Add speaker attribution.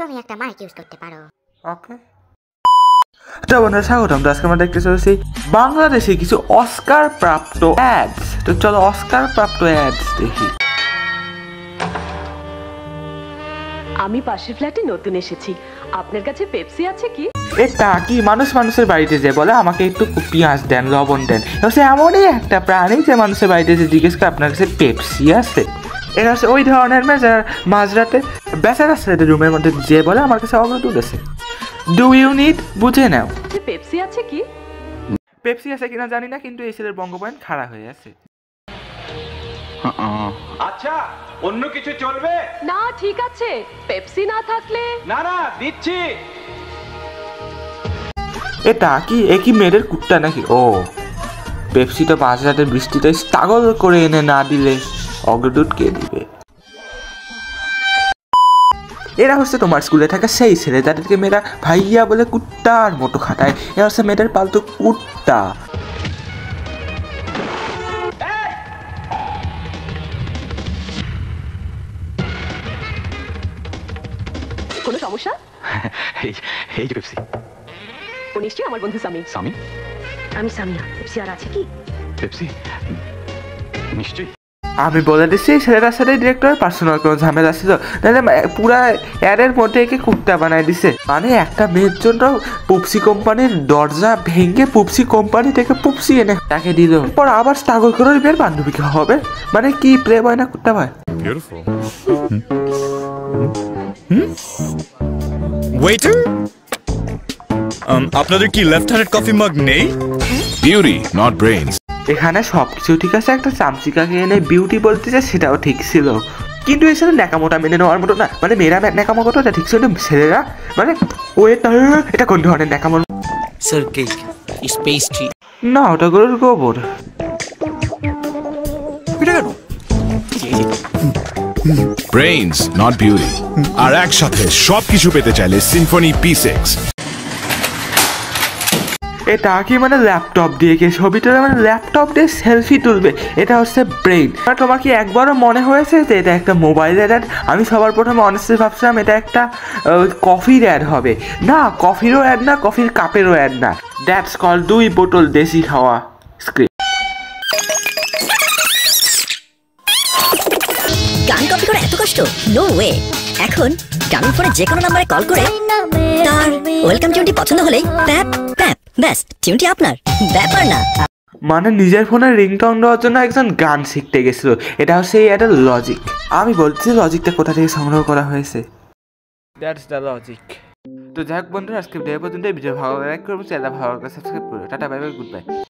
Speaker 1: তুমি একটা mic use করতে পারো।
Speaker 2: ওকে। তো বন্ধুরা স্বাগতম। তো আজকে আমরা দেখতে চলেছি বাংলাদেশে কিছু অস্কার প্রাপ্ত অ্যাডস। তো চলো অস্কার প্রাপ্ত অ্যাডস দেখি।
Speaker 3: আমি পাশের ফ্ল্যাটে নতুন এসেছি, আপনার কাছে পেপসি আছে কি?
Speaker 2: এটা কি মানুষের বাড়িতে যে বলে আমাকে একটু পেঁয়াজ দেন, লবণ দেন, সে এমনই একটা প্রাণী যে মানুষের বাড়িতে যে জিজ্ঞেস করে আপনার কাছে পেপসি আছে। এটা হচ্ছে ওই ধরনের মাঝরাতে বেচারা ছেলেদের রুমের মধ্যে যে বলে আমার কাছে অগ্রদূত আছে। ডু ইউ নিড, বুঝে নাও।
Speaker 3: পেপসি আছে কি?
Speaker 2: পেপসি আছে কিনা জানি না, কিন্তু এই ছেলের বঙ্গপয়েন্ট খাড়া হয়ে আছে।
Speaker 4: আচ্ছা, অন্য কিছু চলবে
Speaker 3: না? ঠিক আছে, পেপসি না থাকলে
Speaker 4: না না দিচ্ছি।
Speaker 2: এটা কি একই মেয়েদের কুত্তা নাকি? ও পেপসিটা মাঝরাতের বৃষ্টিতে স্ট্রাগল করে এনে না দিলে অগ্রদূত কে দিবে? এরা হচ্ছে তোমার স্কুলে থাকা সেই ছেলে যাদেরকে মেয়েরা ভাইয়া বলে কুত্তার মতো খাটায়। এরা হচ্ছে মেয়েদের পালতু কুত্তা।
Speaker 3: কোনো সমস্যা?
Speaker 4: এই যে পেপসি।
Speaker 3: ও নিশ্চয়ই আমার বন্ধু সামি।
Speaker 4: সামি?
Speaker 3: আমি সামিয়া। পেপসি আর আছে কি?
Speaker 4: পেপসি নিশ্চয়ই।
Speaker 2: আমি বলে দিচ্ছি ছেলেটার সাথে ডিরেক্টর পার্সোনাল কোনো ঝামেলা ছিল, পুরা অ্যাডের মধ্যে একে কুত্তা বানায় দিছে। মানে একটা মেয়ের জন্য পুপসি কোম্পানির দরজা ভেঙে পুপসি কোম্পানি থেকে পুপসি এনে তাকে দিল, পর আবার স্ট্রাগল করে মেয়ের বান্ধবীকে হবে। মানে কি প্লে বয় না কুত্তা ভাই?
Speaker 5: ওয়েটার, আপনাদের কি লেফট হ্যান্ডেড কফি মাগ নেই?
Speaker 6: Beauty not brains.
Speaker 2: এখানে সবকিছু ঠিক আছে, একটা চামচিকাকে এনে বিউটি বলতেছে সেটাও ঠিক ছিল, কিন্তু এর সাথে ন্যাকামোটা মেনে নেওয়ার মতো না। মানে মেয়েরা ন্যাকামো করতো এটা ঠিক ছিল, ছেলেরা মানে ওয়েটার এটা কোন ধরনের ন্যাকামো?
Speaker 7: Sir cake is pastry.
Speaker 2: না ওটা গরুর গোবর।
Speaker 7: এটা কেন?
Speaker 6: Brains not beauty. আর একসাথে সবকিছু পেতে চাইলে সিম্ফনি P6।
Speaker 2: এটা কি মানে ল্যাপটপ দিয়ে কে ছবিটা মানে ল্যাপটপ দিয়ে সেলফি তুলবে? এটা হচ্ছে ব্রেইন। তোমার কি একবারও মনে হয়েছে যে এটা একটা মোবাইলের অ্যাড? আমি সবার প্রথমে অনেস্টলি ভাবছিলাম এটা একটা কফির অ্যাড হবে। না, কফিরও অ্যাড না, কফির কাপেরও অ্যাড না। দ্যাটস কল 2 বোতল দেশি খাওয়া স্ক্রিপ্ট।
Speaker 8: গান কপি করা এত কষ্ট? No way. এখন ডামি ফোনে যে কোনো নম্বরে কল করে তার ওয়েলকাম টিউনটি পছন্দ হলে প্যাপ প্যাপ ব্যাস টিউনটি আপনার। ব্যাপার না।
Speaker 2: মানে নিজের ফোনে রিংটোন দেওয়ার জন্য একজন গান শিখতে গেছিল। এটা হচ্ছে একটা লজিক। আমি বলছি লজিকটা কোথা থেকে সংগ্রহ করা হয়েছে। That's the logic. তো যাই হোক বন্ধুরা, আজকে ভিডিও পর্যন্ত। ভিডিও ভালো লাইক করবো, চ্যানেল ভালো লাগলে সাবস্ক্রাইব করো। Tata, bye bye, good bye.